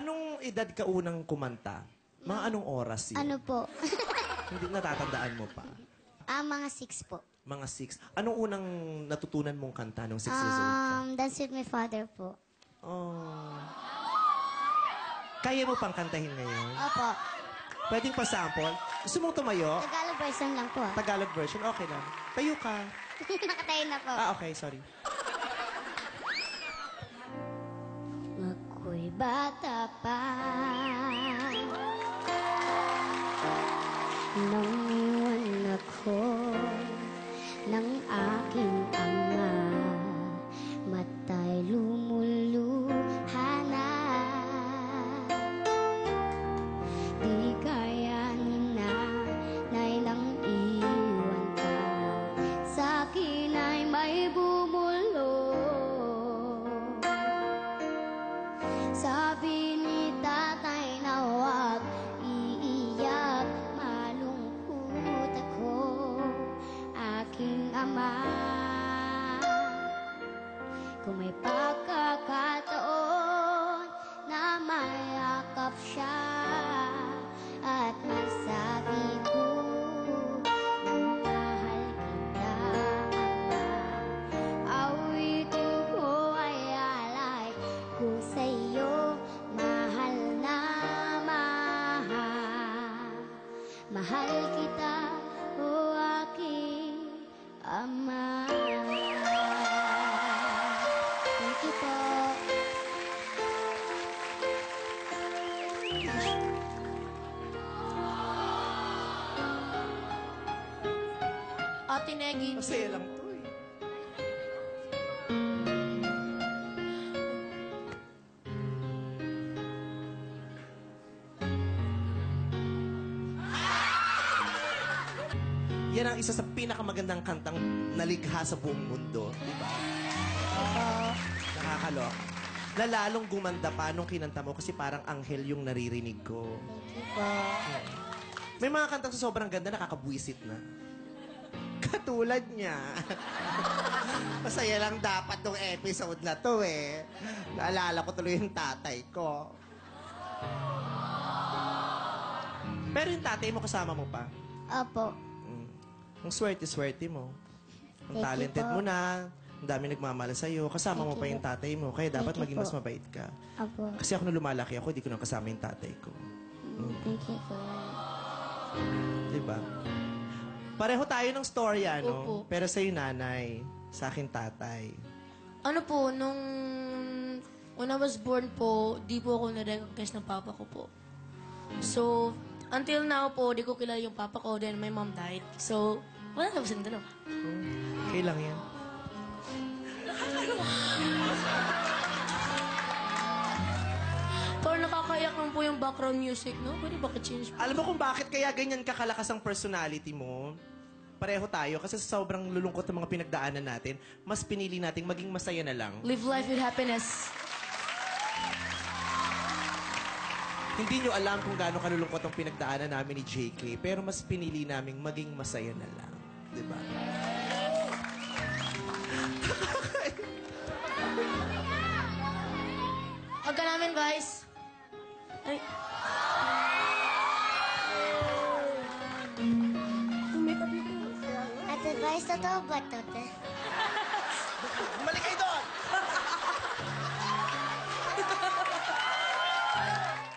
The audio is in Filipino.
Anong edad ka unang kumanta? Mga anong oras yun? Ano po? Hindi natatandaan mo pa. Mga 6 po. Mga 6. Anong unang natutunan mong kanta nung 6 years old ka? Dance with my father po. Oh. Kaya mo pang kantahin ngayon? Opo. Pwedeng pa-sample? Gusto mong tumayo? Tagalog version lang po. Tagalog version? Okay lang. Tayo ka. Nakatayo na po. Okay, sorry. Ako'y bata pa nang iwan ako ng aking ama. Mata'y lumuluha na. Di kaya ni nanay nang iwan ka. Sa'kin ay may bumulong. Sabi ni tatay na huwag iiyak, malungkot ako, aking ama. Kung may pagkakataon na mayakap siya at masabi ko na mahal kita, ama. Awitin ko ay alay ko sa iyo, mahal na mahal. Mahal kita, o aking ama. Thank you po. Ate Negi. Masaya lang to eh. Yan ang isa sa pinakamagandang kantang nalikha sa buong mundo. Di ba? Nakakalok. Nalalong gumanda pa nung kinanta mo kasi parang anghel yung naririnig ko. Thank you po. May mga kanta sa sobrang ganda, nakakabwisit na. Katulad niya. Masaya lang dapat tong episode na to eh. Naalala ko tuloy yung tatay ko. Pero yung tatay mo kasama mo pa. Opo. Ang swerte-swerte mo. Ang Thank you talented po. mo na. Ang dami nagmamahal sa'yo. Kasama mo Thank pa you yung tatay mo. Kaya dapat Thank you maging po. mas mabait ka. Opo. Kasi ako nung lumalaki ako, di ko nang kasama yung tatay ko. Thank you po. Diba? Pareho tayo ng story, ano? Opo. Pero sa'yo nanay, sa akin tatay. Ano po, when I was born po, di po ako na-recognize ng papa ko po. So, until now po, di ko kilala yung papa ko, then my mom died. So, wala na silang dalawa. Okay lang yan. Pero nakakayak lang po yung background music, no? Pwede ba ka-change po? Alam mo kung bakit kaya ganyan kakalakas ang personality mo? Pareho tayo kasi sa sobrang lulungkot ng mga pinagdaanan natin, mas pinili nating maging masaya na lang. Live life with happiness. Hindi nyo alam kung gaano kalulungkot ang pinagdaanan namin ni JK, pero mas pinili naming maging masaya na lang. Diba? Huwag ka namin, guys. Ay. Ate Vice, totoo ba ito, te? Bumalik kayo doon!